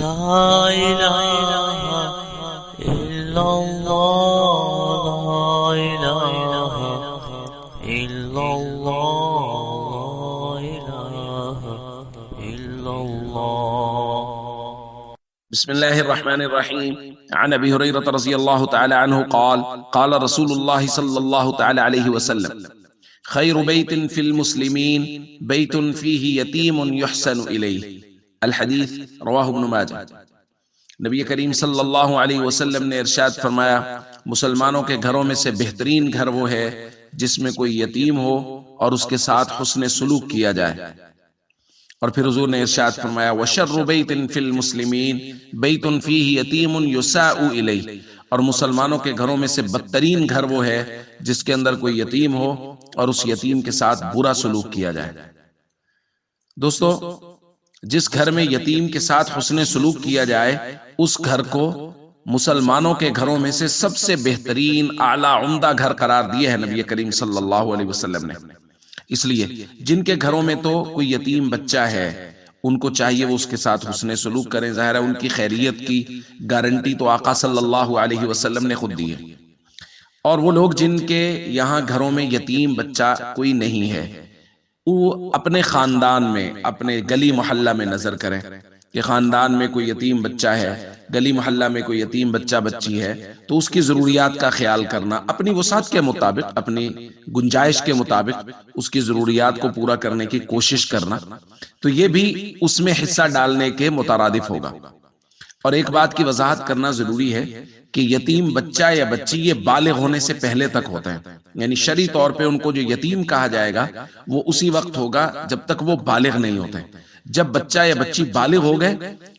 لا إله إلا الله لا إله إلا الله لا إله إلا الله. بسم الله الرحمن الرحيم. عن ابي هريره رضي الله تعالى عنه قال قال رسول الله صلى الله تعالى عليه وسلم خير بيت في المسلمين بيت فيه يتيم يحسن اليه. الحدیث رواہ ابن ماجہ۔ نبی کریم صلی اللہ علیہ وسلم نے ارشاد فرمایا، مسلمانوں کے گھروں میں سے بہترین گھر وہ ہے جس میں کوئی یتیم ہو اور اس کے ساتھ حسن سلوک کیا جائے۔ اور پھر حضور نے ارشاد فرمایا وَشَرُّ بَيْتٍ فِي الْمُسْلِمِينَ بَيْتٌ فِيهِ يَتِيمٌ يُسَاءُ إِلَيْهِ۔ اور مسلمانوں کے گھروں میں سے بدترین گھر وہ ہے جس کے اندر کوئی یتیم ہو اور اس یتیم کے ساتھ برا سلوک کیا جائے۔ دوستو، جس گھر میں یتیم کے ساتھ حسن سلوک کیا جائے اس گھر کو مسلمانوں کے گھروں میں سے سب سے بہترین اعلیٰ عمدہ گھر قرار دیا ہے نبی کریم صلی اللہ علیہ وسلم نے۔ اس لیے جن کے گھروں میں تو کوئی یتیم بچہ ہے ان کو چاہیے وہ اس کے ساتھ حسن سلوک کریں۔ ظاہر ہے ان کی خیریت کی گارنٹی تو آقا صلی اللہ علیہ وسلم نے خود دی ہے۔ اور وہ لوگ جن کے یہاں گھروں میں یتیم بچہ کوئی نہیں ہے، وہ اپنے خاندان میں، اپنے گلی محلہ میں نظر کریں کہ خاندان میں کوئی یتیم بچہ ہے، گلی محلہ میں کوئی یتیم بچہ بچی ہے، تو اس کی ضروریات کا خیال کرنا، اپنی وسعت کے مطابق، اپنی گنجائش کے مطابق اس کی ضروریات کو پورا کرنے کی کوشش کرنا، تو یہ بھی اس میں حصہ ڈالنے کے مترادف ہوگا۔ اور ایک بات کی وضاحت کرنا ضروری ہے کہ یتیم بچہ یا بچی یہ بالغ ہونے سے پہلے تک ہوتا ہے، یعنی شرعی طور پہ ان کو جو یتیم کہا جائے گا وہ اسی وقت ہوگا جب تک وہ بالغ نہیں ہوتے۔ جب بچہ یا بچی بالغ ہو گئے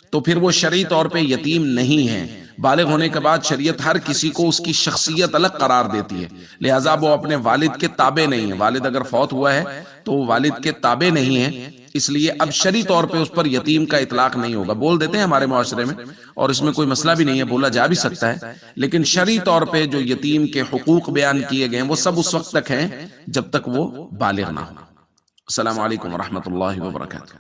تو پھر وہ شرعی طور پہ یتیم نہیں ہیں۔ بالغ ہونے کے بعد شریعت ہر کسی کو اس کی شخصیت الگ قرار دیتی ہے، لہٰذا وہ اپنے والد کے تابع نہیں ہے۔ والد اگر فوت ہوا ہے تو وہ والد کے تابع نہیں ہے، اس لیے اب شرعی طور پہ اس پر یتیم کا اطلاق نہیں ہوگا۔ بول دیتے ہیں ہمارے معاشرے میں، اور اس میں کوئی مسئلہ بھی نہیں ہے، بولا جا بھی سکتا ہے، لیکن شرعی طور پہ جو یتیم کے حقوق بیان کیے گئے ہیں وہ سب اس وقت تک ہیں جب تک وہ بالغ نہ ہو۔ السلام علیکم ورحمۃ اللہ وبرکاتہ۔